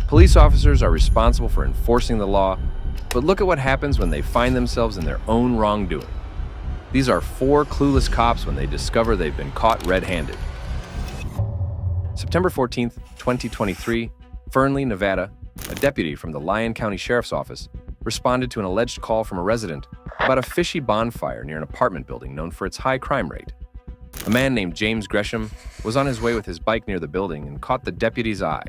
Police officers are responsible for enforcing the law, but look at what happens when they find themselves in their own wrongdoing. These are 4 clueless cops when they discover they've been caught red-handed. September 14th, 2023, Fernley, Nevada, a deputy from the Lyon County Sheriff's Office responded to an alleged call from a resident about a fishy bonfire near an apartment building known for its high crime rate. A man named James Gresham was on his way with his bike near the building and caught the deputy's eye.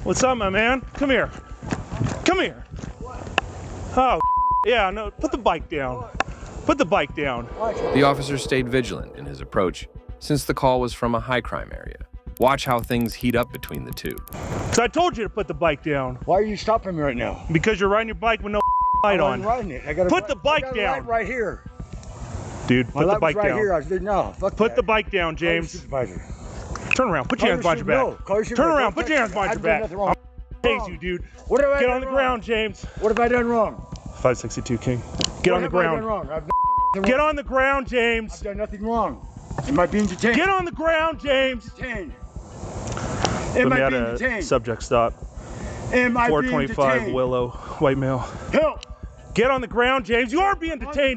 What's up, my man? Come here. Come here. Oh, yeah, no, put the bike down. Put the bike down. The officer stayed vigilant in his approach since the call was from a high crime area. Watch how things heat up between the two. So I told you to put the bike down. Why are you stopping me right now? Because you're riding your bike with no light on. I'm riding it. I gotta put the bike down. Light right here. Dude, put the bike right down. Here. I said, no, fuck put that. the bike down, James. Supervisor. Turn around. Put your hands behind your back. No, Turn around. Put your hands behind your back. I'm tase you, dude. What have I Get done on the wrong? ground, James. What have I done wrong? 562 King. Get on the What have I done ground. wrong? I've done Get on the ground, James. I've done nothing wrong. Am I being detained? Get on the ground, James. Detained. Am I being detained? Subject stop. Am I being 425 detained? Willow, white male. Help! Get on the ground, James. You are being detained.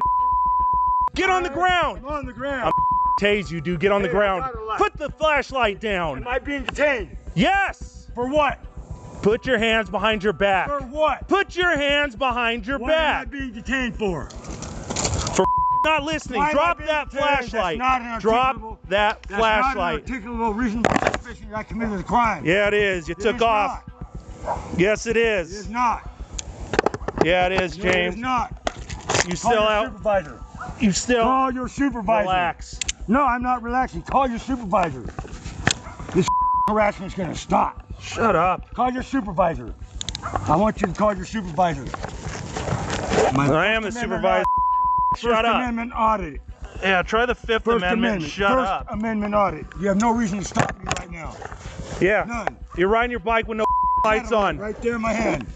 Get on the ground. I'm on the ground. Tase you, dude. Get on the Hey, ground. I got a light. Put the flashlight down. Am I being detained? Yes. For what? Put your hands behind your back. For what? Put your hands behind your What am I back. being detained for? For not listening. Why am I Drop being that detained? flashlight. That's not an Drop articulable- that That's flashlight. not an articulable reason for suspicion that I committed the crime. Yeah, it is. You It took is off. not. Yes, it It is. is not. Yeah, it is, No, it James. is not. You Call still your out. supervisor. You still Call your supervisor. relax. No, I'm not relaxing. Call your supervisor. This harassment's gonna stop. Shut up. Call your supervisor. I want you to call your supervisor. I am the supervisor. Shut First up. Amendment audit. Yeah, try the Fifth First Amendment. Amendment. And shut First up. Amendment audit. You have no reason to stop me right now. Yeah. None. You're riding your bike with no lights on. Right there in my hand.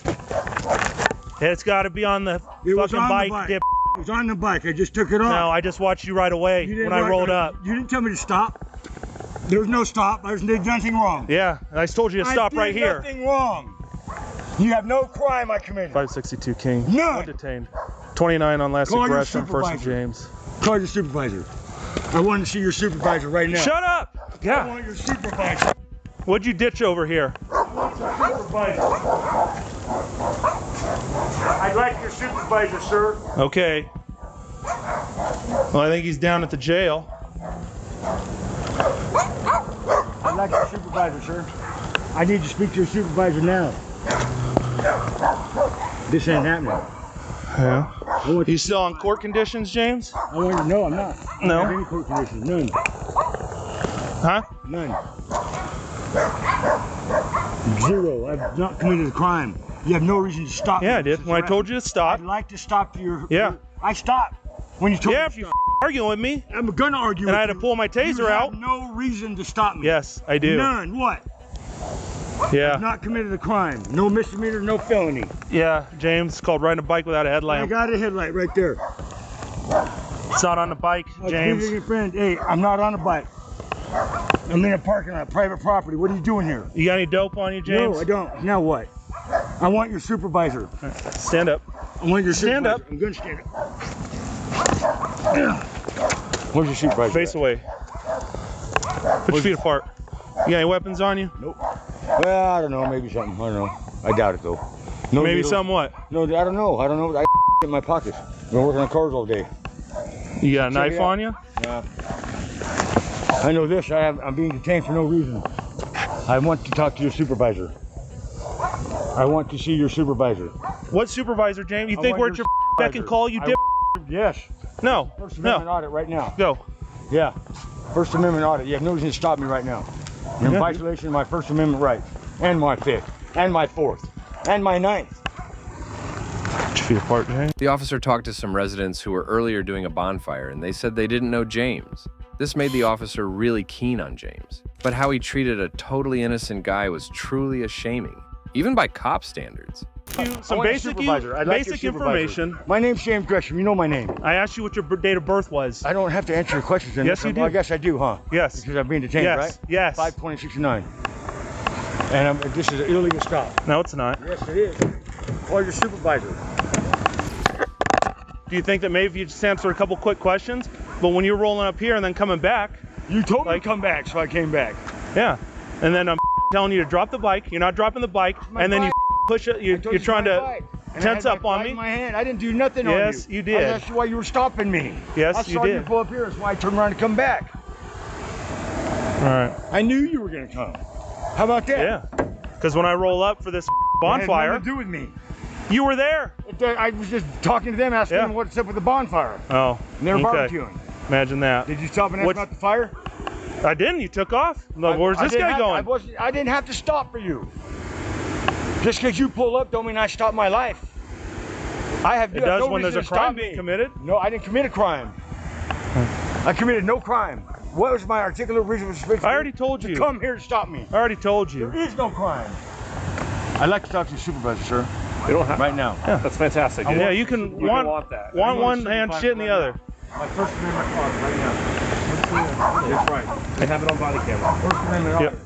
It's got to be on the It was fucking on bike, the bike. dip. It was on the bike. I just took it off. No, I just watched you right away You didn't when I write- rolled up. You didn't tell me to stop. There was no stop. I did nothing wrong. Yeah, and I told you to stop right here. I did nothing wrong. You have no crime I committed. 562 King. None. One detained. 29 on last Call your aggression. First and supervisor. James. Call your supervisor. I want to see your supervisor right now. Shut up. I Yeah. want your supervisor. What'd you ditch over here? I want your supervisor. I'd like your supervisor, sir. Okay. Well, I think he's down at the jail. I'd like your supervisor, sir. I need to speak to your supervisor now. This ain't happening. Yeah. I want You still on court conditions, James? I want to know I'm not. I No. don't have any court conditions. None. Huh? None. Zero. I've not committed a crime. You have no reason to stop me. Yeah, I did. When I told you to stop. I'd like to stop your. Yeah. I stopped when you told Yeah, me if to you stop. arguing with me. I'm gonna argue. And with I had to you. pull my taser You out. have no reason to stop me. Yes, I do. None. What? Yeah. Not committed a crime. No misdemeanor. No felony. Yeah, James. It's called riding a bike without a I headlamp. got a headlight right there. It's not on the bike, I was James. visiting a friend. Hey, I'm not on a bike. I'm in a parking lot, private property. What are you doing here? You got any dope on you, James? No, I don't. Now what? I want your supervisor. Stand up. I want your Stand supervisor. up. I'm gonna stand up. Where's your supervisor? Face away. Put your feet apart. You got any weapons on you? Nope. Well, I don't know. Maybe something. I don't know. I doubt it though. No Maybe needles. something what? No, I don't know. I don't know. I in my pockets. I've been working on cars all day. You got a Check knife it out. on you? Yeah. I know this. I'm being detained for no reason. I want to talk to your supervisor. I want to see your supervisor. What supervisor, James? You I think want we're at your your beck and call, you I- dip? Yes. No. First Amendment No. audit right now. Go. Yeah. First Amendment audit. You have no reason to stop me right now. You're in Yeah. violation of my First Amendment rights, and my Fifth, and my Fourth, and my Ninth. Put your feet apart, James. The officer talked to some residents who were earlier doing a bonfire, and they said they didn't know James. This made the officer really keen on James. But how he treated a totally innocent guy was truly a shaming, even by cop standards. Some I want your basic, supervisor. I'd like your basic supervisor. information. My name's James Gresham. You know my name. I asked you what your date of birth was. I don't have to answer your questions. In Yes, this. you do. Well, I guess I do, huh? Yes. Because I'm being detained, Yes. right? Yes. 5/20/69. And this is an illegal stop. No, it's not. Yes, it is. Call your supervisor. Do you think that maybe if you just answer a couple quick questions, but when you're rolling up here and then coming back, You told me to come back, so I came back. yeah, and then I'm telling you to drop the bike, you're not dropping the bike, and then you push it, you're trying to tense up on me. In my hand. I didn't do nothing on you. Yes, you did. That's why you were stopping me. Yes, I you saw you did. pull up here. That's why I turned around to come back. All right. I knew you were going to come. How about that? Yeah, because when I roll up for this It had bonfire, nothing to do with me. you were there. I was just talking to them, asking them what's up with the bonfire. Oh, And they were okay. barbecuing. Imagine that. Did you stop and ask What's- about the fire? I didn't. You took off. Look, where's this guy going? I didn't have to stop for you. Just because you pull up don't mean I stop my life. I have It you have does no when there's reason a to stop crime being me. committed. No, I didn't commit a crime. I committed no crime. What was my articulate reason for suspicion? I already told to you. come here to stop me. I already told you. There is no crime. I'd like to talk to your supervisor, sir. We don't have Right now. Yeah. That's fantastic. Yeah, you can want that. one hand shit in the other. My First Amendment clause right now. That's right. They have it on body camera. First Amendment Yep. order.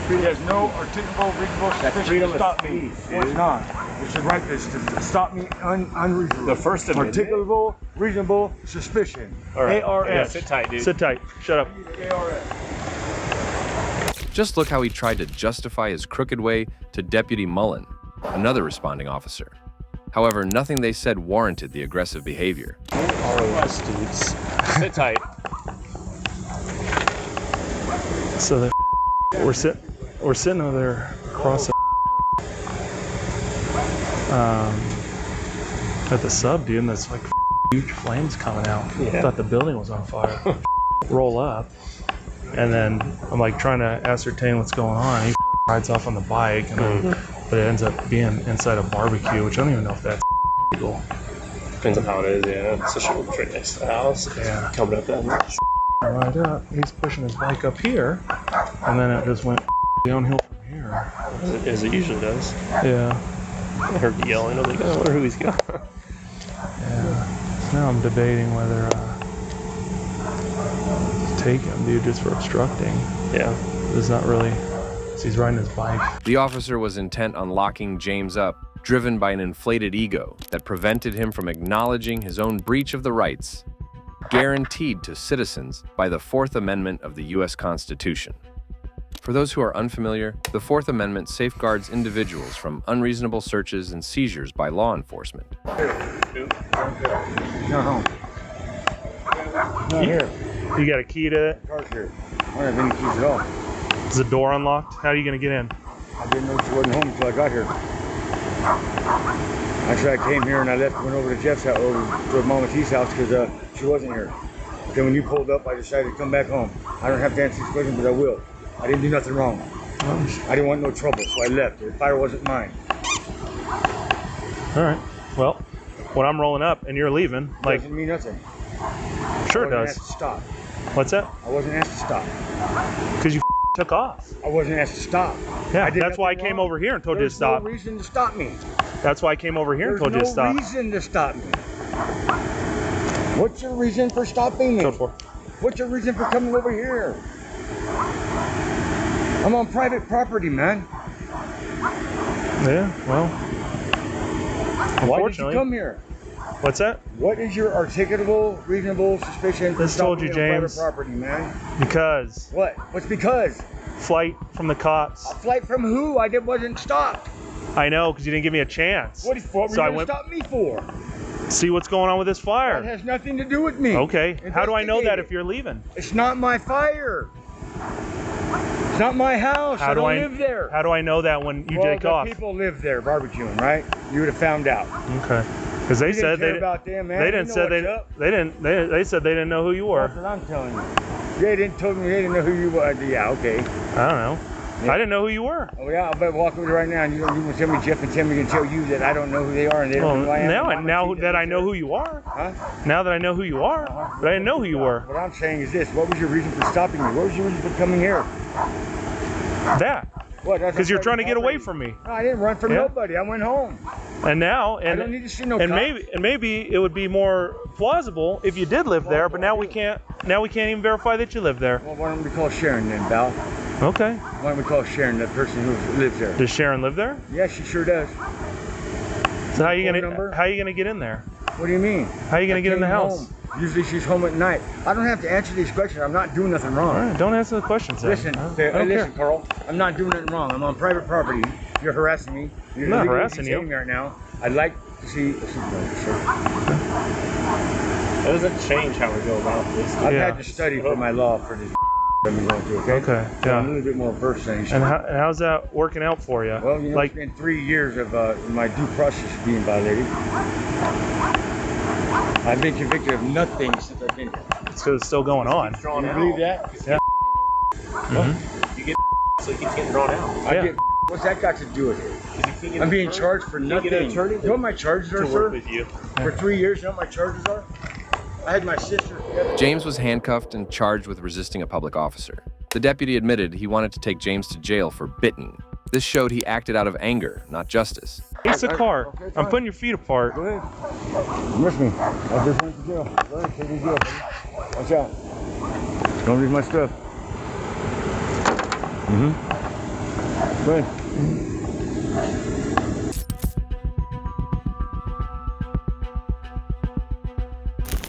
He has no articulable, reasonable suspicion freedom to of stop me. speech, No, it's dude. not. It's the right to stop me unreasonable. The First Amendment. Articulable, reasonable suspicion. All right. ARS. Yeah, sit tight, dude. Sit tight. Shut up. ARS. Just look how he tried to justify his crooked way to Deputy Mullen, another responding officer. However, nothing they said warranted the aggressive behavior. ROS, dudes. Sit tight. So we're sitting over there across at the sub, dude, and there's like huge flames coming out. Yeah. I thought the building was on fire. Roll up, and then I'm like trying to ascertain what's going on. He rides off on the bike, and then, but it ends up being inside a barbecue, which I don't even know if that's legal. Depends on how it is, yeah. It's a short right next to the house. Yeah. Coming up that much. Right up. He's pushing his bike up here, and then it just went downhill from here. As it usually does. Yeah. I heard the yelling. I'm like, I wonder who he's got. Yeah. Now I'm debating whether to take him, dude, just for obstructing. Yeah. It's not really. He's riding his bike. The officer was intent on locking James up, driven by an inflated ego that prevented him from acknowledging his own breach of the rights guaranteed to citizens by the Fourth Amendment of the U.S. Constitution. For those who are unfamiliar, the Fourth Amendment safeguards individuals from unreasonable searches and seizures by law enforcement. Not home. Not here. You got a key to it? Car's here. I don't have any keys at all. Is the door unlocked? How are you gonna get in? I didn't know she wasn't home until I got here. Actually, I came here and I went over to Jeff's house, over to Mama T's house, because she wasn't here. Then when you pulled up, I decided to come back home. I don't have to answer these questions, but I will. I didn't do nothing wrong. I didn't want no trouble, so I left. The fire wasn't mine. All right. Well, when I'm rolling up and you're leaving, like, Doesn't mean nothing. sure it I wasn't does. asked to stop. What's that? I wasn't asked to stop. Because you took off. I wasn't asked to stop. Yeah, I did that's why I nothing came wrong. over here and told you to There's stop. no reason to stop me. That's why I came over here and There's told you to stop. no reason to stop me. What's your reason for stopping me? Code 4. What's your reason for coming over here? I'm on private property, man. Yeah, well, Why did you unfortunately. come here? What's that? What is your articulable, reasonable suspicion for Just told stopping you, me on James. private property, man? Because What? What's because? flight from the cops. A flight from who? Wasn't stopped. I know, because you didn't give me a chance. What were So I you going to went stop me for? see what's going on with this That fire. has nothing to do with me. Okay. How do I know that Investigate if you're leaving? it. It's not my fire. It's not my house. I don't live there. How do I know that when you well, take the off? people live there barbecuing, right? You would have found out. Okay. Because they You said didn't care they about them, man. they You didn't know say what's they up. they said they didn't know who you were. That's what I'm telling you. They didn't tell me they didn't know who you were. Yeah, okay. I don't know. I didn't know who you were. Oh yeah, I'll bet walk over right now and you will tell me Jeff and Timmy can tell you that I don't know who they are and they don't Well, know who I am. now that I know who you are. Huh? Now that I know who you are, but I didn't know who you were. What I'm saying is this: what was your reason for stopping me? What was your reason for coming here? That. What? Because you're trying to get away from me. No, I didn't run from Yeah. nobody. I went home. And now, I don't need to see no and cops. maybe it would be more plausible if you did live there, but now we can't even verify that you live there. Well, why don't we call Sharon then, Val? Okay. Why don't we call Sharon, that person who lives there? Does Sharon live there? Yeah, she sure does. So how are you Phone gonna number? how are you gonna get in there? What do you mean? How are you gonna get in the came house? home. Usually she's home at night. I don't have to answer these questions. I'm not doing nothing wrong. All right, don't answer the questions. Then. Listen, I hey, don't listen, care. Carl. I'm not doing nothing wrong. I'm on private property. You're harassing me. You're I'm not illegally harassing you. detaining me right now. I'd like to see. How does it change how we go about this? I've Yeah. had to study for my law for this that I'm going through. Okay. Okay. So I'm a Yeah. little bit more versed than you. And how's that working out for you? Well, you know, like, it's been 3 years of my due process being violated. I've been convicted of nothing since I've been here. it's 'cause it's still going on. Drawn You out. believe that? Yeah. You get so you keep getting drawn out. I Yeah. get, what's that got to do with it? You can't get I'm an being attorney- charged for you can't nothing. get an attorney You know what my charges are, to work sir? with you. For 3 years, you know what my charges are? I had my sister. James was handcuffed and charged with resisting a public officer. The deputy admitted he wanted to take James to jail for bitten. This showed he acted out of anger, not justice. Face the car. Okay, I'm fine. putting your feet apart. Go ahead. You miss me. I just went to jail. Go ahead, take me to jail, buddy. Watch out. Don't leave my stuff. Go ahead.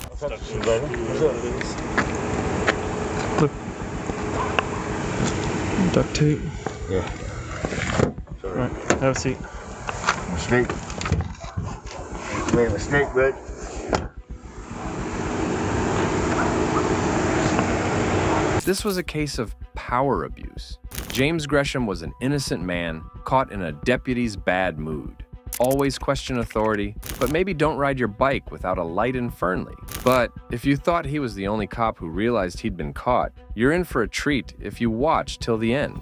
What's up, brother? What's up? Duct tape. Yeah. All right. Have a seat. Mistake. Made a mistake, bud. This was a case of power abuse. James Gresham was an innocent man caught in a deputy's bad mood. Always question authority, but maybe don't ride your bike without a light in Fernley. But if you thought he was the only cop who realized he'd been caught, you're in for a treat if you watch till the end.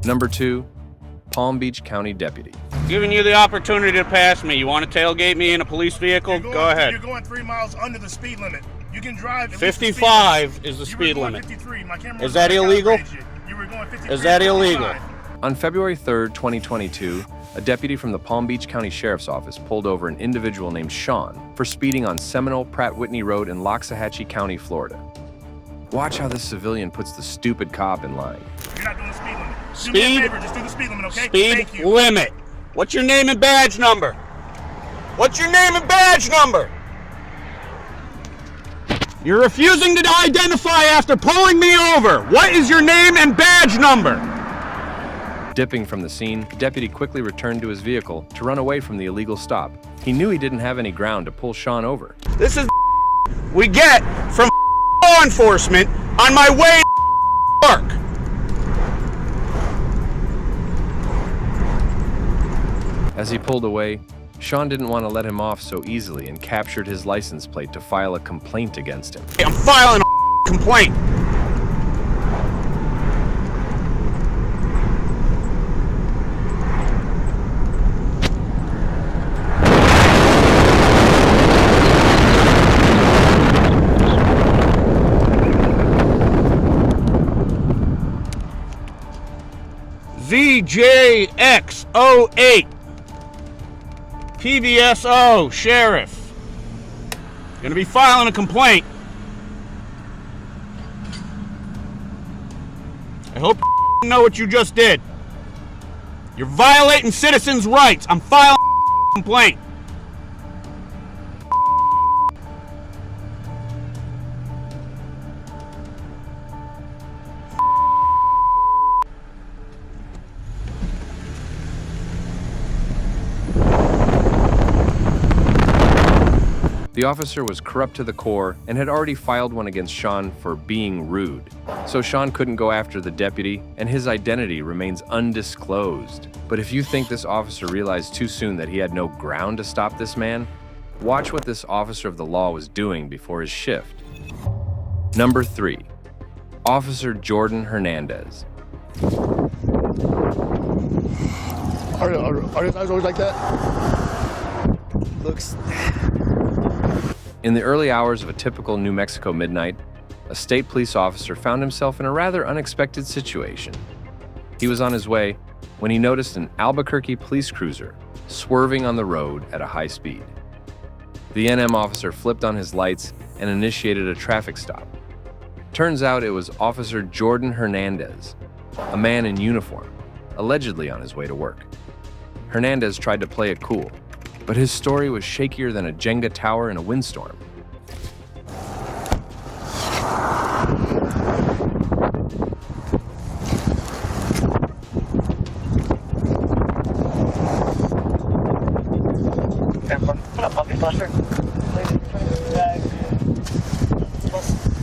Number 2, Palm Beach County Deputy. Giving you the opportunity to pass me. You want to tailgate me in a police vehicle? Go ahead. You're going 3 miles under the speed limit. You can drive. at least the speed 55 limit. is the You speed were going limit. 53. My camera Is that illegal? You were going 53. Is that illegal? On February 3rd, 2022, a deputy from the Palm Beach County Sheriff's Office pulled over an individual named Sean for speeding on Seminole Pratt Whitney Road in Loxahatchee County, Florida. Watch how this civilian puts the stupid cop in line. You're not doing the speed limit. Do me Speed- a favor. Just do the speed limit, okay? Speed Thank you. limit. What's your name and badge number? What's your name and badge number? You're refusing to identify after pulling me over. What is your name and badge number? Dipping from the scene, the deputy quickly returned to his vehicle to run away from the illegal stop. He knew he didn't have any ground to pull Sean over. This is we get from law enforcement on my way to work. As he pulled away, Sean didn't want to let him off so easily and captured his license plate to file a complaint against him. I'm filing a complaint. ZJX08 PVSO Sheriff. Gonna be filing a complaint. I hope you know what you just did. You're violating citizens' rights. I'm filing a complaint. The officer was corrupt to the core and had already filed one against Sean for being rude. So Sean couldn't go after the deputy, and his identity remains undisclosed. But if you think this officer realized too soon that he had no ground to stop this man, watch what this officer of the law was doing before his shift. Number 3, Officer Jordan Hernandez. Are your guys always like that? Looks. In the early hours of a typical New Mexico midnight, a state police officer found himself in a rather unexpected situation. He was on his way when he noticed an Albuquerque police cruiser swerving on the road at a high speed. The NM officer flipped on his lights and initiated a traffic stop. Turns out it was Officer Jordan Hernandez, a man in uniform, allegedly on his way to work. Hernandez tried to play it cool, but his story was shakier than a Jenga tower in a windstorm.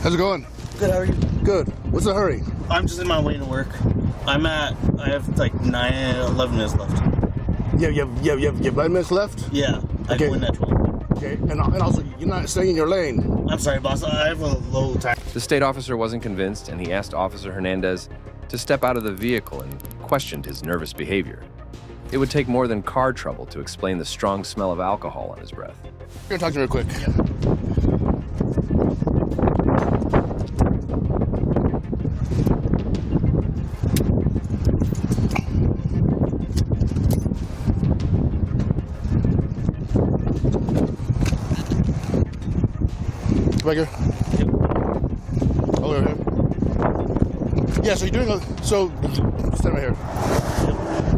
How's it going? Good, how are you? Good. What's the hurry? I'm just in my way to work. I have like 11 minutes left. You have 9 minutes left? Yeah, I Okay. go in at 12. Okay, and also, you're not staying in your lane. I'm sorry, boss, I have a low time. The state officer wasn't convinced, and he asked Officer Hernandez to step out of the vehicle and questioned his nervous behavior. It would take more than car trouble to explain the strong smell of alcohol on his breath. You're gonna talk to me real quick. Right here. Over here. Yeah, so you're doing so stand right here.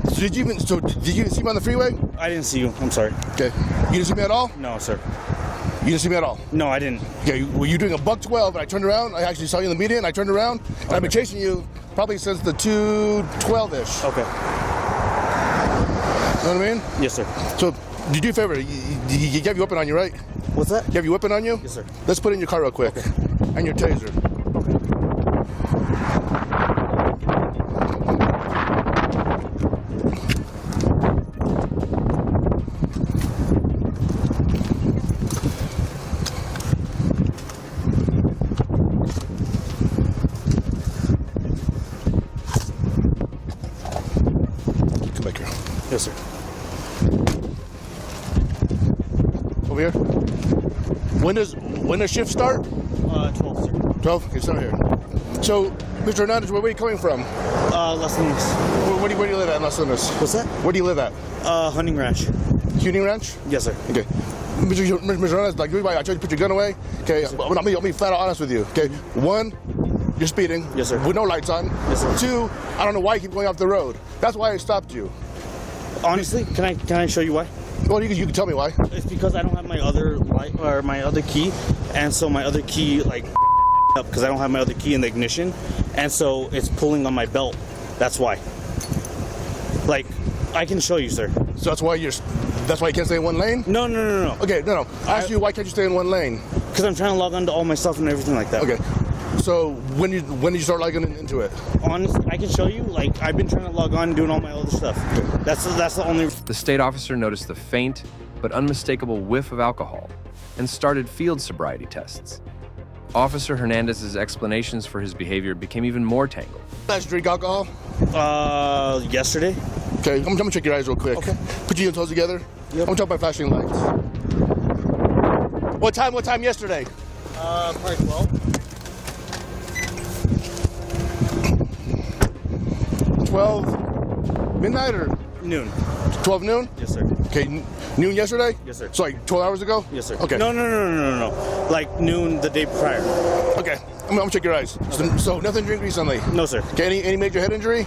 So did you even see me on the freeway? I didn't see you, I'm sorry. Okay. You didn't see me at all? No, sir. You didn't see me at all? No, I didn't. Okay, were you doing a $112 and I turned around? I actually saw you in the media and I turned around and I've been chasing you probably since the 2:12-ish. Okay. You know what I mean? Yes, sir. So, did you do a favor? You have your weapon on you, right? What's that? You have your weapon on you? Yes, sir. Let's put it in your car real quick. Okay. And your taser. Come back here. Yes, sir. Over here. When does shift start? 12, sir. 12? Okay, start here. So, Mr. Hernandez, where are you coming from? Las Lunas. Where do you live at in Las Lunas? What's that? Where do you live at? Hunting Ranch. Hunting Ranch? Yes, sir. Okay. Mr. Hernandez, like, I tried to put your gun away. Okay, I'll be flat out honest with you. Okay, 1, you're speeding. Yes, sir. With no lights on. Yes, sir. 2, I don't know why you keep going off the road. That's why I stopped you. Honestly, can I show you why? Well, you can tell me why. It's because I don't have my other light or my other key, and so my other key like up because I don't have my other key in the ignition, and so it's pulling on my belt. That's why. Like, I can show you, sir. So that's why you can't stay in one lane? No. Okay, no. I asked you why can't you stay in one lane? Because I'm trying to log on to all my stuff and everything like that. Okay. So when did you start logging into it? Honestly, I can show you. Like, I've been trying to log on and doing all my other stuff. That's the only. The state officer noticed the faint but unmistakable whiff of alcohol and started field sobriety tests. Officer Hernandez's explanations for his behavior became even more tangled. Last drink alcohol? Yesterday. Okay, I'm gonna check your eyes real quick. Okay. Put your toes together. Yep. I'm gonna talk about flashing lights. What time yesterday? Probably 12. 12 midnight or Noon. 12 noon? Yes, sir. Okay, noon yesterday? Yes, sir. So like 12 hours ago? Yes, sir. Okay. No. Like noon the day prior. Okay, I'm gonna check your eyes. So nothing drink recently? No, sir. Okay, any major head injury?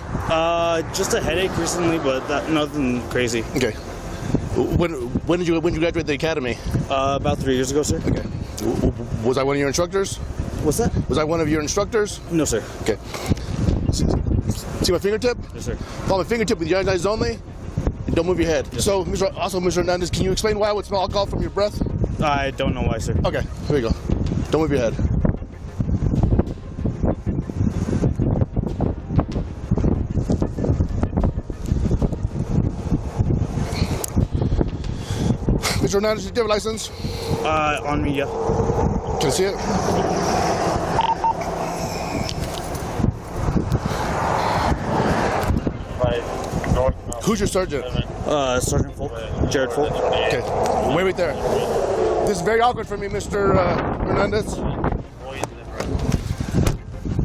Just a headache recently, but nothing crazy. Okay. When did you graduate the academy? About 3 years ago, sir. Okay. Was I one of your instructors? What's that? Was I one of your instructors? No, sir. Okay. See my fingertip? Yes, sir. Follow my fingertip with your eyes only. And don't move your head. Yes, So, Mr. Hernandez, can you explain why I would smell alcohol from your breath? I don't know why, sir. Okay, here we go. Don't move your head. Mr. Hernandez, do you have a license? On me, yeah. Can I see it? Who's your sergeant? Sergeant Folk. Jared Folk. Okay, wait right there. This is very awkward for me, Mr. Hernandez.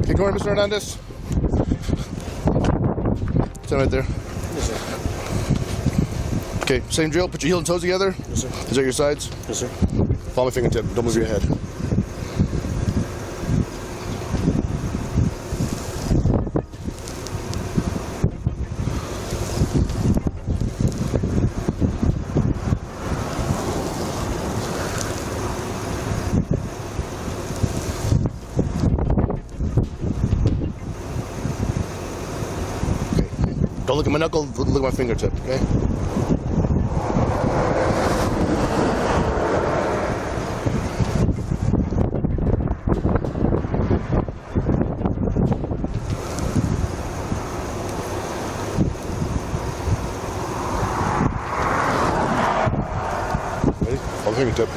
Okay, go ahead, Mr. Hernandez. Stand right there. Yes, sir. Okay, same drill. Put your heel and toes together. Yes, sir. Is that your sides? Yes, sir. Follow my fingertip. Don't move your head. Don't look at my knuckle, look at my fingertip, okay? Ready? On the fingertip.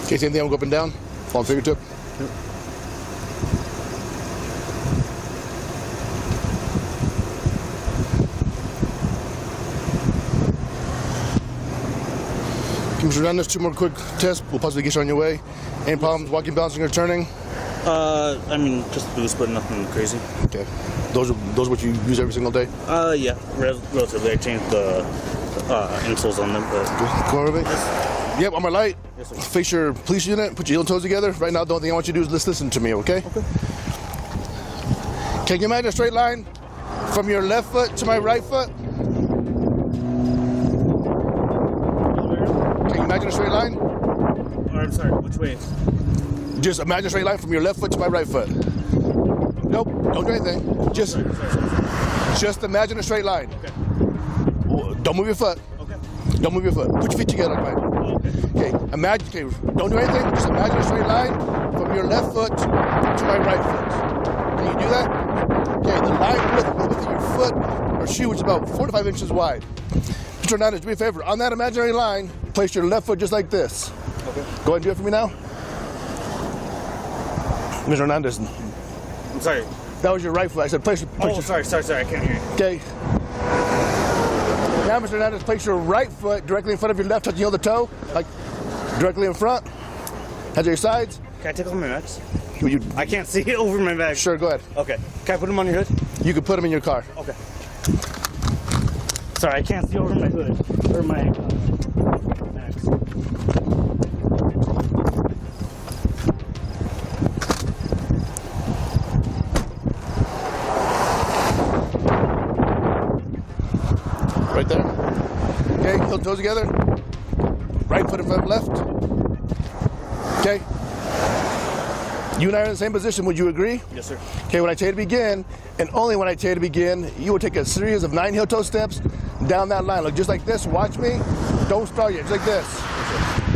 Okay, same thing, I'm going up and down. On fingertip. Yep. Mr. Hernandez, 2 more quick tests. We'll possibly get you on your way. Any problems walking, balancing, or turning? I mean, just boost, but nothing crazy. Okay. Those are what you use every single day? Yeah, relatively. I changed the insoles on them, but... Come on, everybody. Yep, on my light. Yes, sir. Face your police unit. Put your heel and toes together. Right now, the only thing I want you to do is just listen to me, okay? Okay. Can you imagine a straight line from your left foot to my right foot? Can you imagine a straight line? Oh, I'm sorry, which way? Just imagine a straight line from your left foot to my right foot. Nope, don't do anything. Just imagine a straight line. Okay. Don't move your foot. Okay. Don't move your foot. Put your feet together, right? Okay, imagine, okay, don't do anything. Just imagine a straight line from your left foot to my right foot. Can you do that? Okay, the line width of your foot or shoe is about 4 to 5 inches wide. Mr. Hernandez, do me a favor. On that imaginary line, place your left foot just like this. Okay. Go ahead and do it for me now. Mr. Hernandez, I'm sorry. that was your right foot. I said place Oh, your... sorry, I can't hear you. Okay. Now, Mr. Hernandez, place your right foot directly in front of your left, touching the other toe, like directly in front. Hands at your sides. Can I take off my mags? You, I can't see it over my bag. sure, go ahead. Okay. Can I put them on your hood? You can put them in your car. Okay. Sorry, I can't see over my hood. Or my mags. Right there. Okay, heel toes together. Right foot in front of left. Okay. You and I are in the same position, would you agree? Yes, sir. Okay, when I tell you to begin, and only when I tell you to begin, you will take a series of 9 heel toe steps down that line. Look, just like this, watch me. Don't start yet, just like this.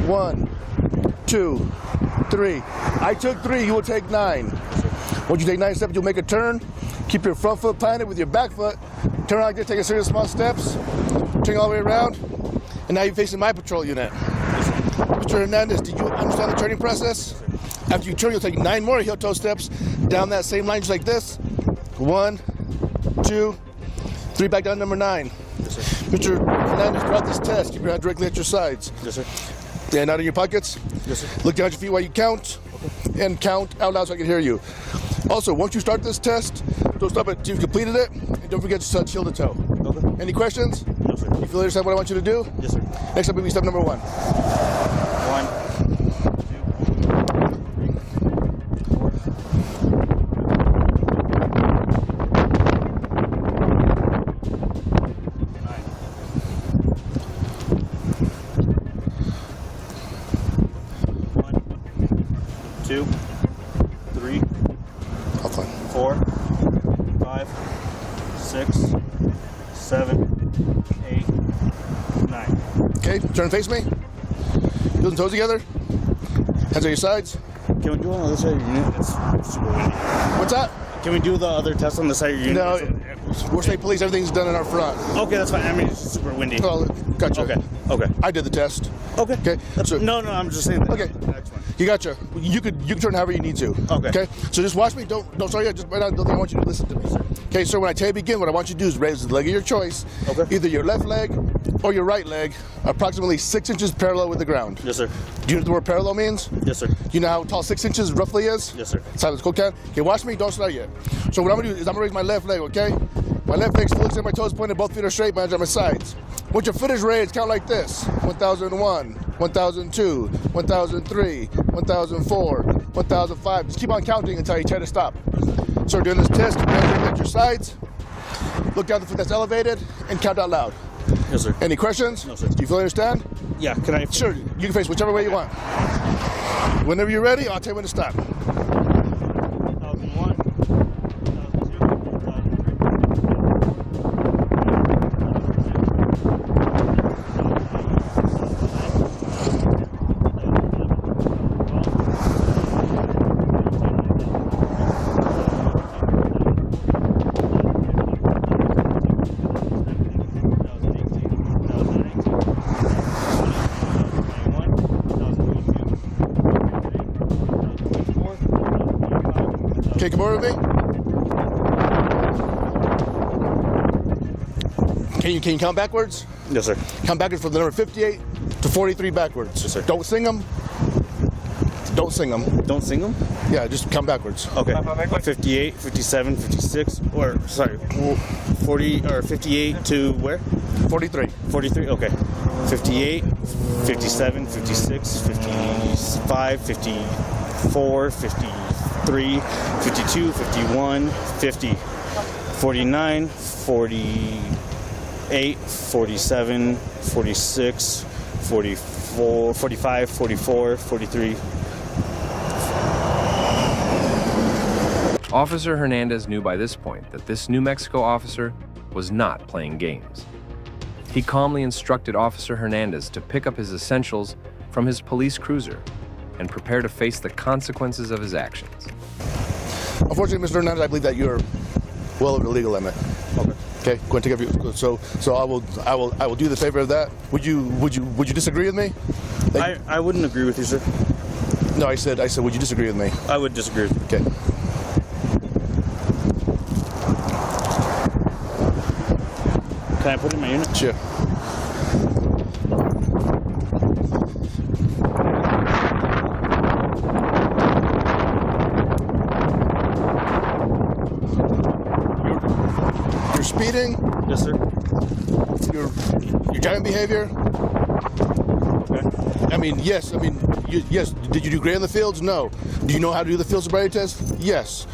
1, 2, 3. I took 3, you will take 9. Once you take 9 steps, you'll make a turn. Keep your front foot planted with your back foot. Turn like this, take a series of small steps. Turn all the way around. And now you're facing my patrol unit. Mr. Hernandez, did you understand the turning process? After you turn, you'll take 9 more heel toe steps down that same line, just like this. 1, 2, 3, back down number 9. Yes, sir. Mr. Hernandez, throughout this test, keep your hand directly at your sides. Yes, sir. And out in your pockets. Yes, sir. Look down at your feet while you count. Okay. And count out loud so I can hear you. Also, once you start this test, don't stop until you've completed it. And don't forget to touch heel to toe. Okay. Any questions? No, sir. You feel understand what I want you to do? Yes, sir. Next up will be step number 1. 1, 2, 3, I'll find. 4, 5, 6, 7, 8, 9. Okay, turn and face me. Heels and toes together. Hands at your sides. Can we do it on the other side of your unit? It's super windy. What's that? Can we do the other test on the side of your unit? No, we're state police. Everything's done in our front. Okay, that's fine. I mean, it's super windy. Oh, gotcha. Okay, okay. I did the test. Okay. Okay. So, No, I'm just saying that. Okay. Next one. You gotcha. You can turn however you need to. Okay. So just watch me. Don't start yet. Just right now. I want you to listen to me. Okay. So when I tell you begin, what I want you to do is raise the leg of your choice. Okay. Either your left leg or your right leg, approximately 6 inches parallel with the ground. Yes, sir. Do you know what the word parallel means? Yes, sir. You know how tall 6 inches roughly is? Yes, sir. Silence. Cool, Cat. Okay. Watch me. Don't start yet. So what I'm gonna do is I'm gonna raise my left leg. Okay. My left leg still looks at my toes pointed. Both feet are straight. My hands on my sides. Once your foot is raised, count like this: 1001, 1002, 1003, 1004, 1005. Just keep on counting until you tell to stop. So we're doing this test. Hands at your sides. Look down the foot that's elevated and count out loud. Yes, sir. Any questions? No, sir. Do you fully understand? Yeah, can I? Sure. You can face whichever way you want. Whenever you're ready, I'll tell you when to stop. 2001, Okay, come over with me. Can you count backwards? Yes, sir. Count backwards from the number 58 to 43 backwards. Yes, sir. Don't sing them. Don't sing them. Don't sing them? Yeah, just count backwards. Okay. 58, 57, 56, or sorry, 40 or 58 to where? 43. 43, okay. 58, 57, 56, 55, 54, 53, 52, 51, 50, 49, 48, 47, 46, 44, 45, 44, 43. Officer Hernandez knew by this point that this New Mexico officer was not playing games. He calmly instructed Officer Hernandez to pick up his essentials from his police cruiser and prepare to face the consequences of his actions. Unfortunately, Mr. Hernandez, I believe that you're well over the legal limit. Okay, go and take up your. So I will do the favor of that. Would you disagree with me? I wouldn't agree with you, sir. No, I said, would you disagree with me? I would disagree with you. Okay. Can I put it in my unit? Sure. You're speeding. Yes, sir. Your driving behavior. Okay. I mean, yes. Yes. Did you do great in the fields? No. Do you know how to do the field sobriety test? Yes.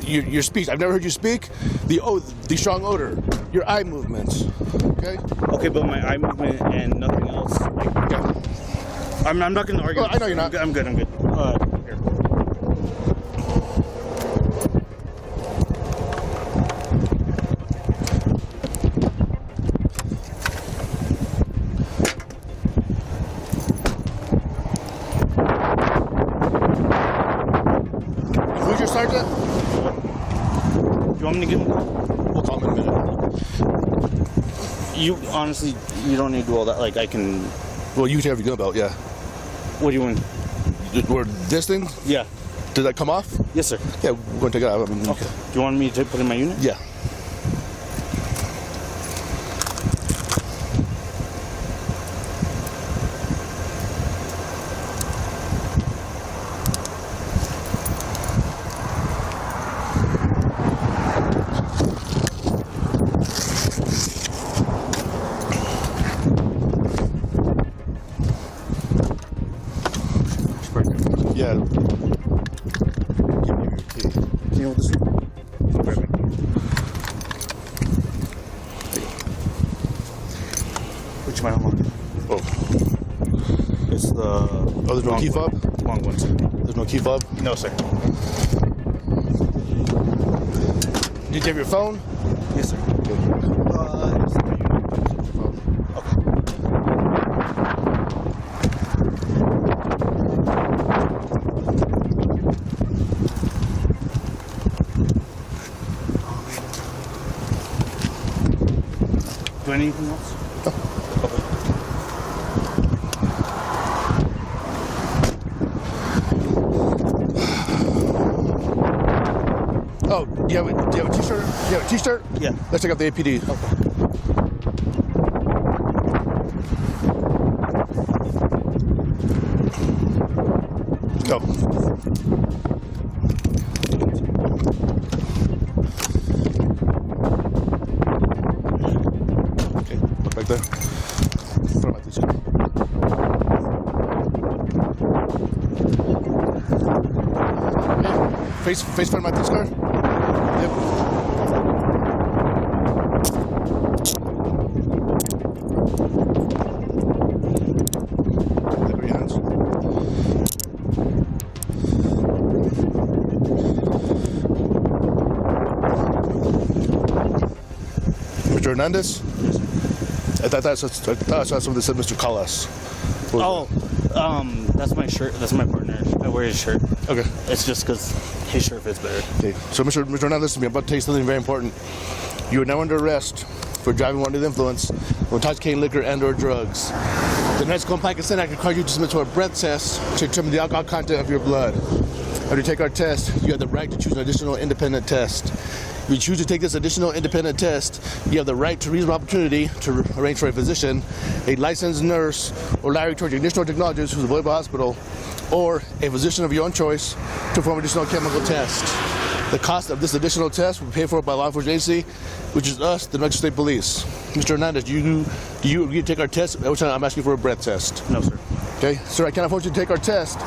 Your speech. I've never heard you speak. The strong odor. Your eye movements. Okay. Okay, but my eye movement and nothing else. Like, Okay. I'm not going to argue. Well, I know you're not. I'm good. Here. Who's your sergeant? You want me to give him? We'll call him in a minute. You honestly, you don't need to do all that. Like I can. Well, you can have your gun belt. Yeah. What do you want? Or this thing? Yeah. Did that come off? Yes, sir. Yeah, we're going to take it out. Okay. Do you want me to put it in my unit? Yeah. Yeah. Give me your key. You know this? Which one? Oh. It's the. Oh, there's no key fob? Long one, sir. There's no key fob? No, sir. Did you have your phone? Yes, sir. Do anything else? you have a t-shirt? You have a t-shirt? Yeah. Let's check out the APD. Go. Okay, look right there. Put my t-shirt. Face front of my t-shirt. Yep. Look your hands. Mr. Hernandez? I thought that's what they said, Mr. Callas. Oh, that's my shirt. That's my partner. I wear his shirt. Okay. It's just because his shirt fits better. Okay. So, Mr. Hernandez, I'm about to tell you something very important. You are now under arrest for driving under the influence of intoxicating liquor and/or drugs. The next complaint consent act requires you to submit to a breath test to determine the alcohol content of your blood. After you take our test, you have the right to choose an additional independent test. If you choose to take this additional independent test, you have the right to reasonable opportunity to arrange for a physician, a licensed nurse, or laboratory technician or technologist who's available at the hospital, or a physician of your own choice to perform additional chemical test. The cost of this additional test will be paid for by a law enforcement agency, which is us, the New Mexico State Police. Mr. Hernandez, do you agree to take our test? Every time I'm asking for a breath test. No, sir. Okay, sir, I cannot force you to take our test,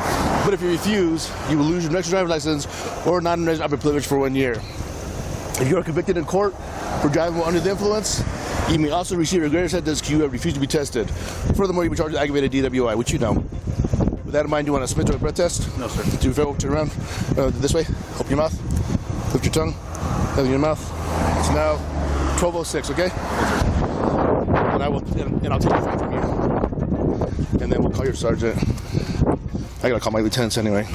but if you refuse, you will lose your next driver's license or non-resident operating privilege for 1 year. If you are convicted in court for driving under the influence, you may also receive a greater sentence if you have refused to be tested. Furthermore, you will be charged with aggravated DWI, which you know. With that in mind, do you want to submit to a breath test? No, sir. Do you turn around this way? Open your mouth. Lift your tongue. Have it in your mouth. It's now 12:06. Okay. And I'll take your phone from you, and then we'll call your sergeant. I gotta call my lieutenants anyway.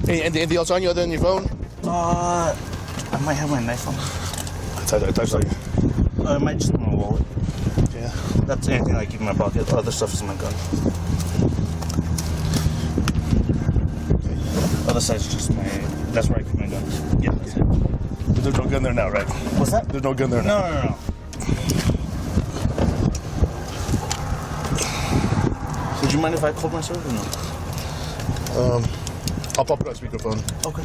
Anything else on you other than your phone? I might have my knife on. I saw you. I might just put my wallet. Yeah. That's anything I keep in my pocket. Other stuff is my gun. Other side's just my. That's where I keep my gun. Yeah, that's it. There's no gun there now, right? What's that? There's no gun there now. No. Would you mind if I called my server or no? I'll pop it on speakerphone. Okay.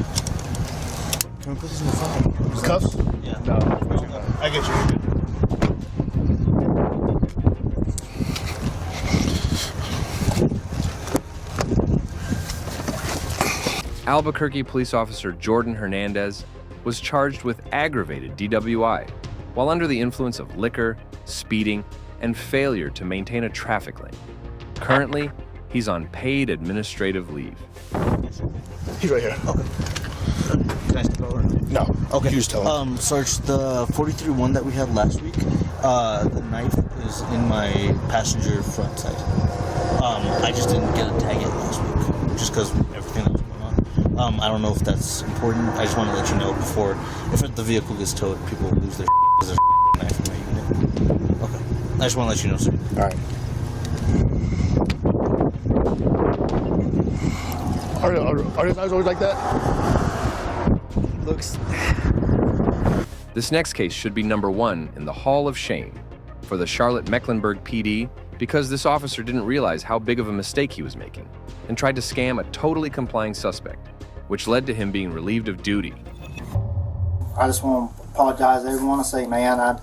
Can we put this in the phone? Cuffs? Yeah. No. I get you. Albuquerque police officer Jordan Hernandez was charged with aggravated DWI while under the influence of liquor, speeding, and failure to maintain a traffic lane. Currently, he's on paid administrative leave. He's right here. Okay. Can I step over? No. Okay. You just tell him. Sarge, the 43-1 that we had last week, the knife is in my passenger front side. I just didn't get a tag yet last week, just because everything that was going on. I don't know if that's important. I just want to let you know before, if the vehicle gets towed, people will lose their because there's a knife in my unit. Okay. I just want to let you know, sir. All right. Are his eyes always like that? Looks. This next case should be number 1 in the Hall of Shame for the Charlotte-Mecklenburg PD because this officer didn't realize how big of a mistake he was making and tried to scam a totally complying suspect, which led to him being relieved of duty. I just want to apologize to everyone. I say, man,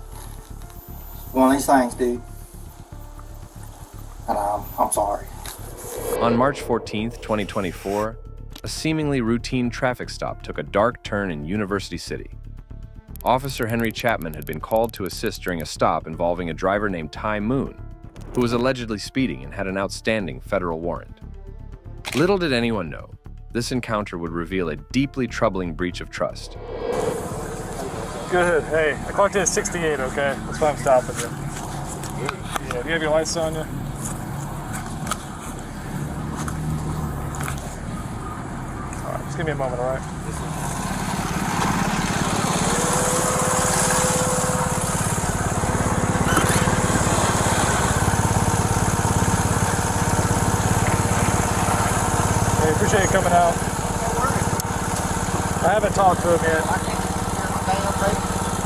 one of these things, dude. And I'm sorry. On March 14th, 2024, a seemingly routine traffic stop took a dark turn in University City. Officer Henry Chapman had been called to assist during a stop involving a driver named Ty Moon, who was allegedly speeding and had an outstanding federal warrant. Little did anyone know, this encounter would reveal a deeply troubling breach of trust. Good. Hey, I clocked in at 68, okay? That's why I'm stopping you. Yeah, do you have your lights on you? Alright, give me a moment, all right? Hey, appreciate you coming out. I haven't talked to him yet.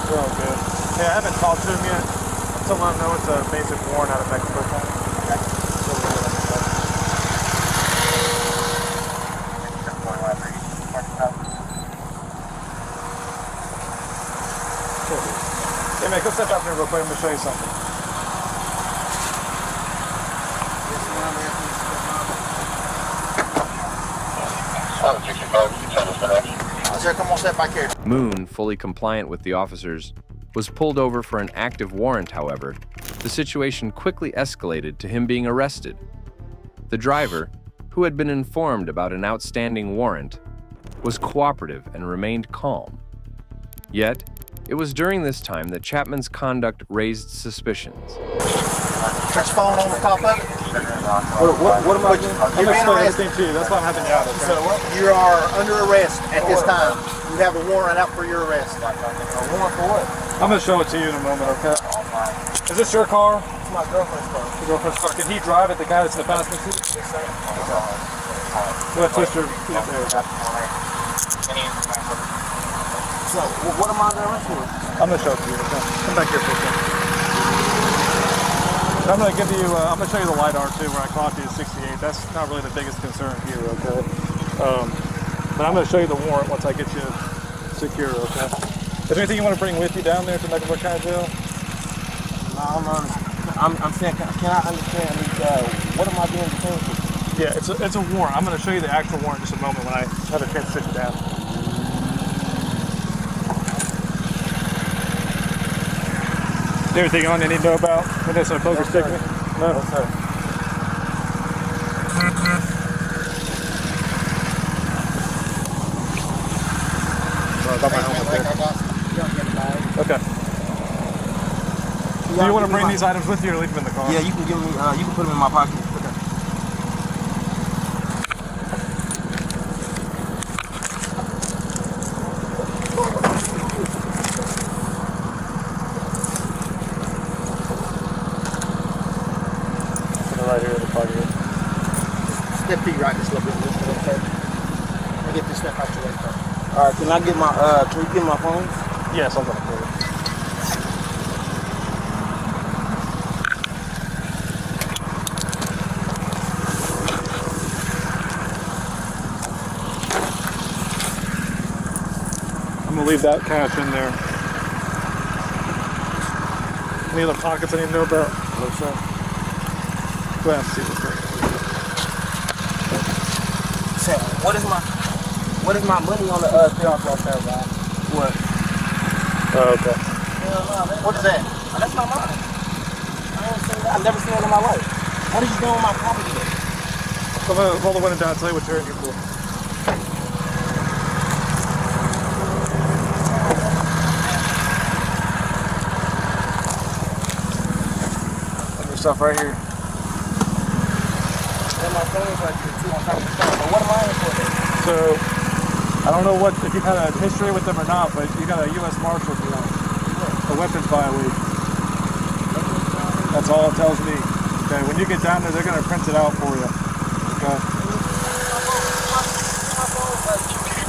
Oh, good. Hey, I haven't talked to him yet. I'm still letting him know it's a basic warrant out of Mexico. Hey man, go step out here real quick. I'm gonna show you something. Moon, fully compliant with the officers, was pulled over for an active warrant. However, the situation quickly escalated to him being arrested. The driver, who had been informed about an outstanding warrant, was cooperative and remained calm. Yet, it was during this time that Chapman's conduct raised suspicions. Touch phone on the top of it. What am I doing? I'm going to explain everything to you. That's why I'm having you out. Okay? So you are under arrest at this time. You have a warrant out for your arrest. A warrant for what? I'm going to show it to you in a moment, okay? Is this your car? It's my girlfriend's car. Your girlfriend's car. Did he drive it, the guy that's in the passenger seat? Yes, sir. Go ahead, twist your feet there. So, what am I under arrest for? I'm going to show it to you, okay? Come back here for a second. I'm going to give you, I'm going to show you the LiDAR too, where I clocked you at 68. That's not really the biggest concern here, okay? But I'm going to show you the warrant once I get you secure, okay? Is there anything you want to bring with you down there to Mecklenburg County Jail? No, I'm saying, can I understand, what am I being detained for? Yeah, it's a warrant. I'm going to show you the actual warrant in just a moment when I have a chance to sit you down. Is there anything on you need to know about when this poker stick? No, sir. Okay. Do you want to bring these items with you or leave them in the car? Yeah, you can give me. You can put them in my pocket. Okay. Right here in the pocket. Step feet right this little bit. Okay. Let me get this step out your way first. All right. Can I get my? Can you give my phone? Yes, I'm gonna put it. I'm gonna leave that cash in there. Any other pockets I need to know about? No, sir. Go ahead and see this thing. Sam, what is my money on the clear off there, guy? What? Oh, okay. What is that? Oh, that's not mine. I've never seen it in my life. What are you doing with my property? I'm gonna roll the window down and tell you what you're in here for. Put your stuff right here. My phone's right here too on top of the phone. But what am I in for then? So, I don't know if you've had a history with them or not, but you got a U.S. Marshal for a weapons violation. That's all it tells me. Okay, when you get down there, they're going to print it out for you. Okay.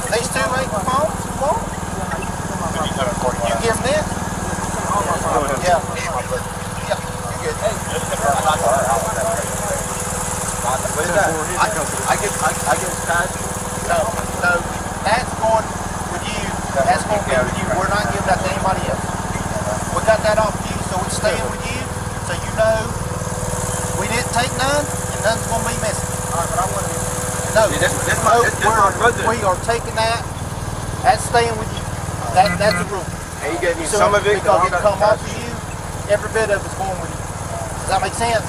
These two make the phones? You give them this? Go ahead. Yeah. Yeah, you good. What is that? I get cash. No, that's going with you. That's going to be with you. We're not giving that to anybody else. We got that off you, so it's staying with you. So you know we didn't take none, and none's going to be missing. All right, but I want to. No, we are taking that. That's staying with you. That's the rule. And you gave me So some of it because it come off of you. Every bit of it's going with you. Does that make sense?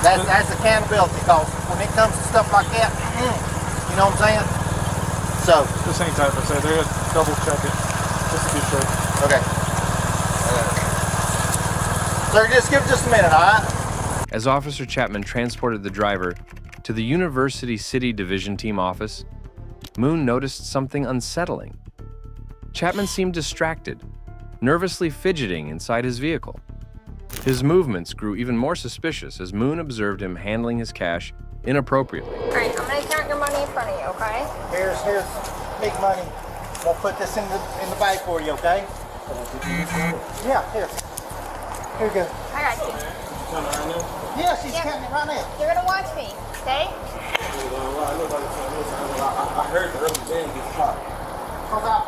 That's accountability, because when it comes to stuff like that, you know what I'm saying? So, This ain't type of say. They're going to double check it just to be sure. okay. Sir, just give it just a minute, all right? As Officer Chapman transported the driver to the University City Division Team office, Moon noticed something unsettling. Chapman seemed distracted, nervously fidgeting inside his vehicle. His movements grew even more suspicious as Moon observed him handling his cash inappropriately. All right, I'm gonna count your money in front of you, okay? Here's big money. We'll put this in the bag for you, okay? Yeah, here. Here you go. I got you. Yeah, she's counting it right now. You're gonna watch me, okay? I heard the rubber band get caught. Hold up.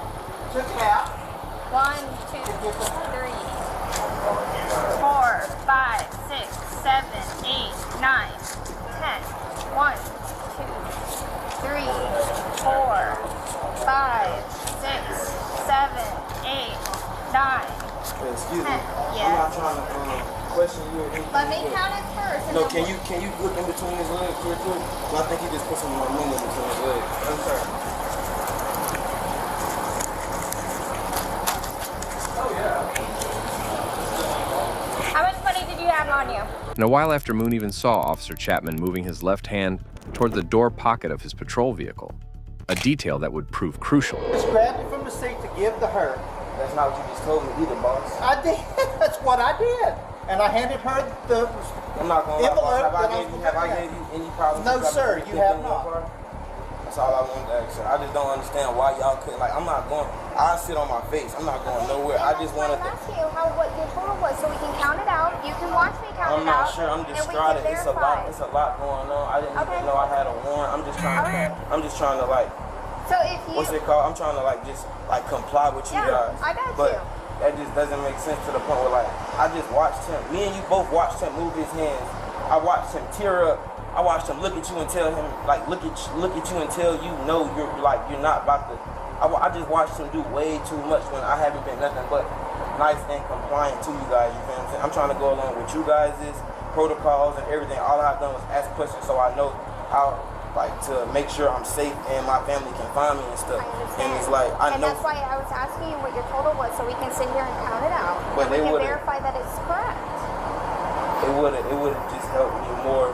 Check it out. 1, 2, 3, 4, 5, 6, 7, 8, 9, 10. 1, 2, 3, 4, 5, 6, 7, 8, 9. Excuse me. 10. I'm Yeah. not trying to question you or anything. Let me count it first. and No, then can you look in between his legs here too? Well, I think he just put some more money in between his legs. I'm sorry. How much money did you have on you? And a while after Moon even saw Officer Chapman moving his left hand toward the door pocket of his patrol vehicle, a detail that would prove crucial. Just grabbed it from the seat to give to her. That's not what you just told me either, boss. I did. That's what I did. And I handed her the envelope. Have I gave you any problems? No, sir, you have not. That's all I wanted to ask, sir. I just don't understand why y'all couldn't. Like, I'm not going. I sit on my face. I'm not going nowhere. I just wanted to. I'm asking you what your total was so we can count it out. You can watch me count I'm it out. not sure. I'm and we distraught. can It's a lot. verify. It's a lot going on. I didn't even know I had a warrant. I'm just trying to. Okay. I'm just trying to like. So if you. What's it called? I'm trying to like just like comply with you guys. I got but you. That just doesn't make sense to the point where like I just watched him. Me and you both watched him move his hands. I watched him tear up. I watched him look at you and tell him like look at you until you know you're not about to. I just watched him do way too much when I haven't been nothing but nice and compliant to you guys. You feel what I'm saying? I'm trying to go along with you guys' protocols and everything. All I've done was ask questions so I know how like to make sure I'm safe and my family can find me and stuff. And it's like I know. And that's why I was asking you what your total was so we can sit here and count it out. But and we they can would've- verify that it's correct. It would have just helped me more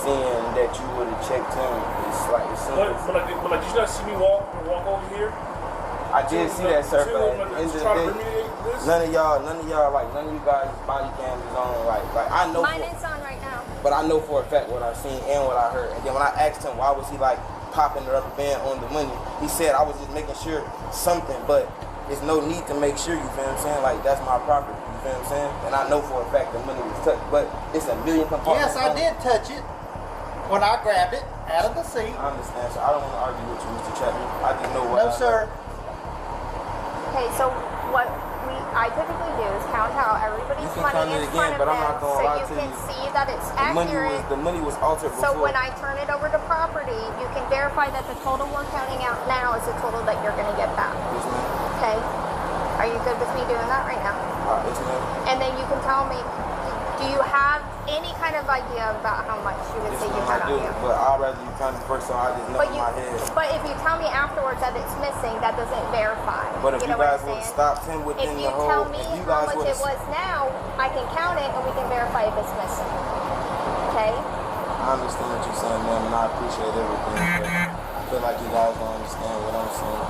seeing that you would have checked him. It's like it's simple. But did you not see me walk over here? I did see that, sir. But in the trying to day, remediate this? none of you guys' body cams is on. Like I know. Mine is on right now. But I know for a fact what I seen and what I heard. And then when I asked him why was he like popping the rubber band on the money, he said I was just making sure something. But there's no need to make sure. You feel what I'm saying? Like that's my property. You feel what I'm saying? And I know for a fact the money was touched. But it's a million compartments. Yes, I did touch it when I grabbed it out of the seat. I understand, so I don't want to argue with you, Mr. Chapman. I just know what. No, sir. Okay, so what I typically do is count out everybody's You can money count it in again, front of but I'm them not gonna so lie you to can you. see that it's accurate. The money was altered before. So when I turn it over to property, you can verify that the total we're counting out now is the total that you're going to get back. Yes, ma'am. Okay? Are you good with me doing that right now? Yes, ma'am. And then you can tell me, do you have any kind of idea about how much you would Yes, say you ma'am, had I do, on you? but I'd rather you count it first so I just know in my head. But if you tell me afterwards that it's missing, that doesn't verify. But if you know what guys I'm would have saying? stopped him If within you the whole... tell me if you how guys much it would've- was now, I can count it and we can verify if it's missing. Okay? I understand what you're saying, ma'am, and I appreciate everything. But I feel like you guys don't understand what I'm saying.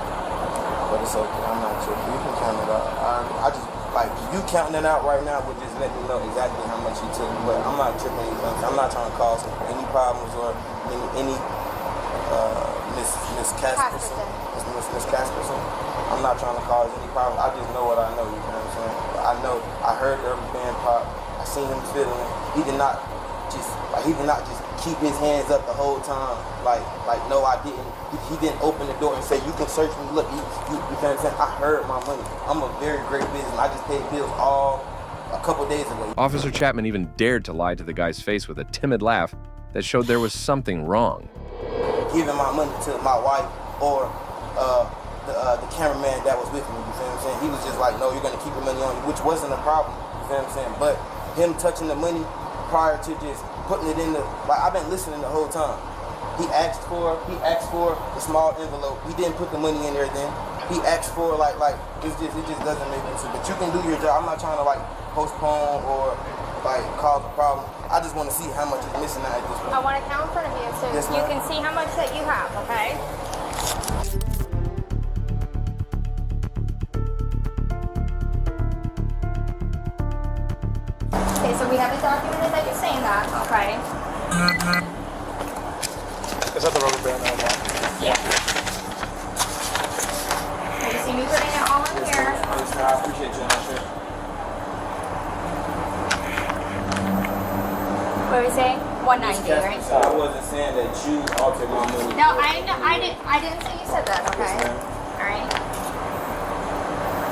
But it's okay, I'm not tripping. You can count it out. I just... Like, you counting it out right now would just let me know exactly how much you took. But I'm not tripping anything. I'm not trying to cause any problems or any Miss Casperson. Miss Casperson. I'm not trying to cause any problems. I just know what I know, you know what I'm saying? I know. I heard the rubber band pop. I seen him fiddling. He did not just keep his hands up the whole time. Like no, I didn't. He didn't open the door and say, you can search me. Look, you know what I'm saying? I heard my money. I'm a very great businessman. I just paid bills a couple days ago. Officer Chapman even dared to lie to the guy's face with a timid laugh that showed there was something wrong. Giving my money to my wife or the cameraman that was with me, you feel what I'm saying? He was just like, no, you're gonna keep your money on you, which wasn't a problem, you feel what I'm saying? But him touching the money prior to just putting it in I've been listening the whole time. He asked for the small envelope. He didn't put the money in there then. He asked for it just doesn't make any sense. But you can do your job. I'm not trying to postpone or cause a problem. I just want to see how much is missing out at this point. I want to count in front of you so Yes, you ma'am. can see how much that you have, okay? we have it documented that you're saying that, okay? Is that the rubber band that I want? Yeah. So you see me putting it all in here. I appreciate you on that shit. What are we saying? 190, right? I wasn't saying that you altered my money. No, I didn't say you said that, okay? All right.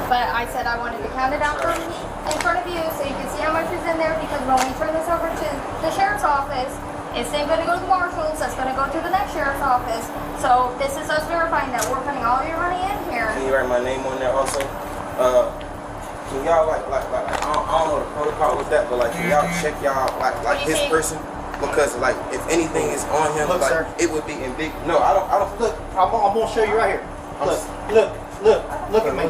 But I said I wanted to count it out from in front of you so you can see how much is in there, because when we turn this over to the sheriff's office, it's then going to go to the marshals, that's going to go to the next sheriff's office. So this is us verifying that we're putting all your money in here. Can you write my name on there also? Can y'all like I don't know the protocol with that, but like can y'all check y'all like his person? Because like if anything is on him, Look, like sir. it would be in big. No, I don't Look, I'm gonna show you right here. Look at me.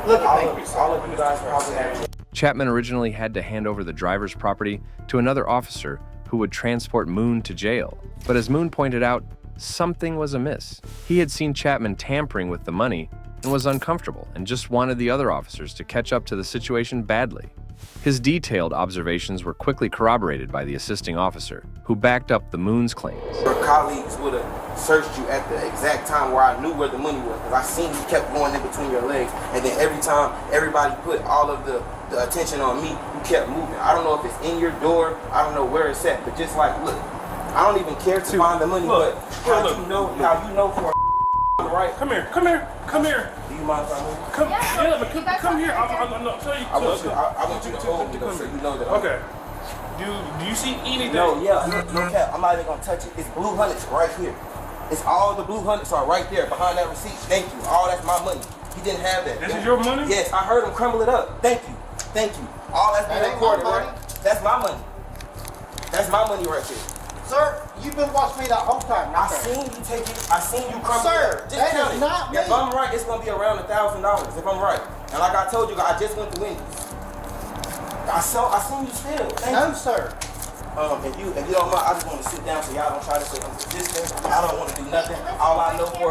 Look at me. All of you guys probably have. Chapman originally had to hand over the driver's property to another officer who would transport Moon to jail. But as Moon pointed out, something was amiss. He had seen Chapman tampering with the money and was uncomfortable and just wanted the other officers to catch up to the situation badly. His detailed observations were quickly corroborated by the assisting officer, who backed up the Moon's claims. Your colleagues would have searched you at the exact time where I knew where the money was, because I seen you kept going in between your legs, and then every time everybody put all of the attention on me, you kept moving. I don't know if it's in your door, I don't know where it's at, but just like, look, I don't even care to find the money, but how you know for right? Come here. Do you mind if I move? Come here. I'll tell you. I want you to hold me so you know that. Okay. Do you see anything? No, no cap. I'm not even gonna touch it. It's blue hundreds right here. It's all the blue hundreds are right there behind that receipt. Thank you. All that's my money. He didn't have that. This is your money? Yes, I heard him crumble it up. Thank you. All that's been recorded, right? That's my money. That's my money right there. Sir, you've been watching me that whole time. I seen you take it. I seen you crumble it up. Just that count is it. not me. If I'm right, it's gonna be around $1,000. If I'm right, and like I told you, I just went to Wendy's. I seen you still. No, sir. If you don't mind, I just want to sit down so y'all don't try to say I'm resistant. I don't want to do nothing. All I know for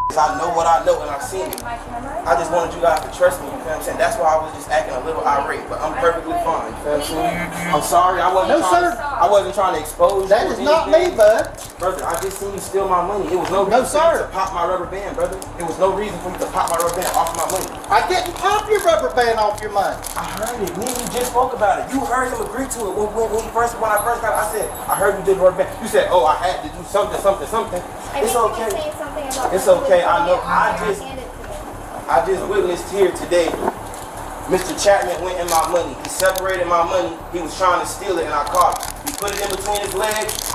is I know what I know and I've seen it. I just wanted you guys to trust me, you feel what I'm saying? That's why I was just acting a little irate, but I'm perfectly fine, you feel what I'm saying? I'm sorry, I wasn't trying to expose you. That is not me, bud. Brother, I just seen you steal my money. It was no reason for you to pop my rubber band, brother. It was no reason for you to pop my rubber band off my money. I didn't pop your rubber band off your money. I heard it. Me and you just spoke about it. You heard him agree to it. When I first got it, I said, I heard you did the rubber band. You said, oh, I had to do something. It's okay. It's okay. I know. I just witnessed here today. Mr. Chapman went in my money. He separated my money. He was trying to steal it, and I caught him. He put it in between his legs.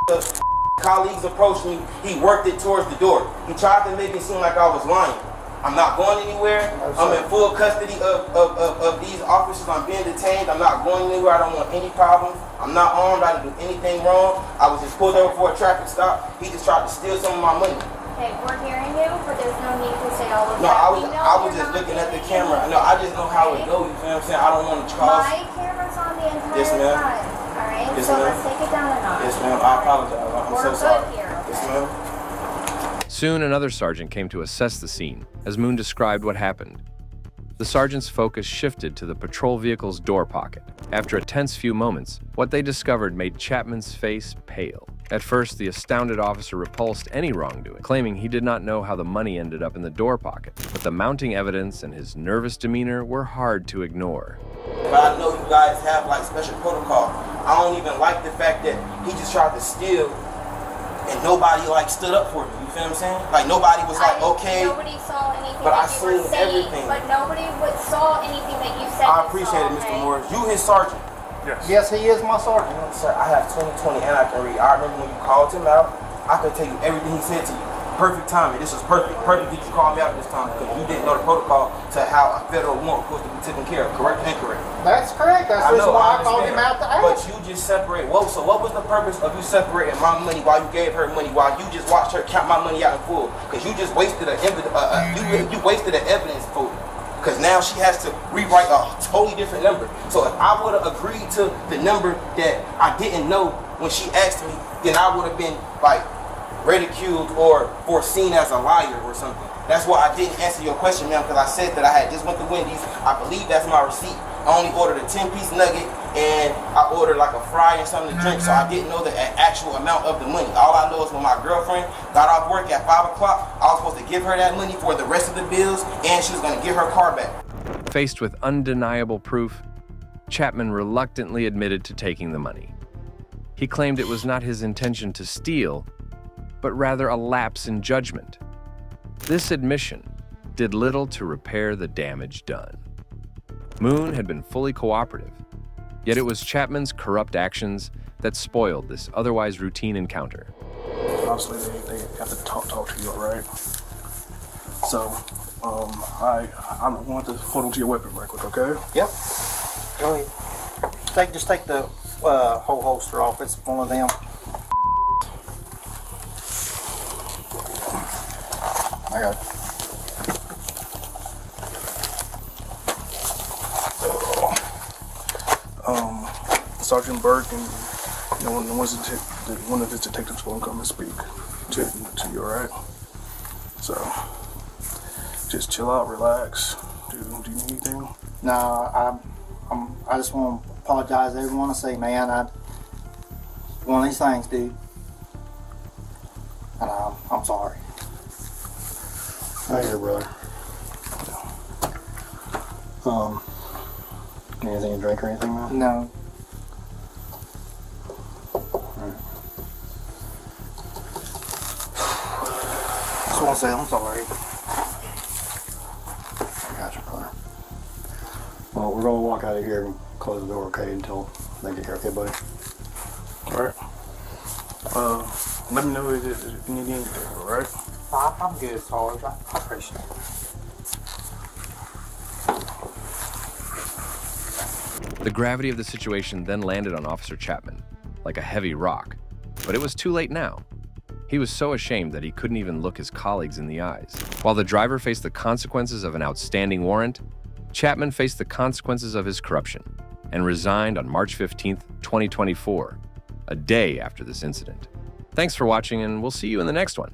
The colleagues approached me. He worked it towards the door. He tried to make it seem like I was lying. I'm not going anywhere. I'm in full custody of these officers. I'm being detained. I'm not going anywhere. I don't want any problems. I'm not armed. I didn't do anything wrong. I was just pulled over for a traffic stop. He just tried to steal some of my money. Okay, we're hearing you, but there's no need to say all of No, that. I was just looking at the camera. No, I just know how it goes. You feel what I'm saying? I don't want to cause. My camera's on the entire Yes, ma'am. time. All right, Yes, so ma'am. let's take it down a notch. Yes, ma'am. I apologize. I'm We're so good sorry. here, okay? Yes, ma'am. Soon, another sergeant came to assess the scene as Moon described what happened. The sergeant's focus shifted to the patrol vehicle's door pocket. After a tense few moments, what they discovered made Chapman's face pale. At first, the astounded officer repulsed any wrongdoing, claiming he did not know how the money ended up in the door pocket. But the mounting evidence and his nervous demeanor were hard to ignore. But I know you guys have like special protocol. I don't even like the fact that he just tried to steal and nobody like stood up for me. You feel what I'm saying? Like nobody was like, okay. Nobody saw anything but that I you were seen saying, everything. but nobody saw anything that you said. I appreciate it, Mr. Morris. You his sergeant. Yes, he is my sergeant. Sir, I have 20/20 and I can read. I remember when you called him out, I could tell you everything he said to you. Perfect timing. This was perfect. Perfect that you called me out this time because you didn't know the protocol to how a federal warrant was supposed to be taken care of. Correct or incorrect? That's correct. That's the reason why I called him out to ask. But you just separate. Whoa, so what was the purpose of you separating my money while you gave her money, while you just watched her count my money out in full? Because you just wasted you wasted the evidence for it. Because now she has to rewrite a totally different number. So if I would have agreed to the number that I didn't know when she asked me, then I would have been like ridiculed or seen as a liar or something. That's why I didn't answer your question, ma'am, because I said that I had just went to Wendy's. I believe that's my receipt. I only ordered a 10-piece nugget, and I ordered like a fry and something to drink, so I didn't know the actual amount of the money. All I know is when my girlfriend got off work at 5 o'clock, I was supposed to give her that money for the rest of the bills, and she was going to get her car back. Faced with undeniable proof, Chapman reluctantly admitted to taking the money. He claimed it was not his intention to steal, but rather a lapse in judgment. This admission did little to repair the damage done. Moon had been fully cooperative, yet it was Chapman's corrupt actions that spoiled this otherwise routine encounter. Obviously, they have to talk to you, right? So, I'm going to hold on to your weapon right quick, okay? Yep. Go ahead. Just take the whole holster off. It's one of them. I got it. Sergeant Burke and one of his detectives will come and speak to you, alright? So, just chill out, relax. Do you need anything? No, I just want to apologize to everyone. I say, man, one of these things, dude. And I'm sorry. Right here, brother. Anything to drink or anything, man? No. Just want to say I'm sorry. I got you, brother. Well, we're going to walk out of here and close the door, okay, until they get here, okay, buddy? Alright. Let me know if you need anything, alright? I'm good, Sarge. I appreciate it. The gravity of the situation then landed on Officer Chapman, like a heavy rock. But it was too late now. He was so ashamed that he couldn't even look his colleagues in the eyes. While the driver faced the consequences of an outstanding warrant, Chapman faced the consequences of his corruption and resigned on March 15th, 2024, a day after this incident. Thanks for watching, and we'll see you in the next one.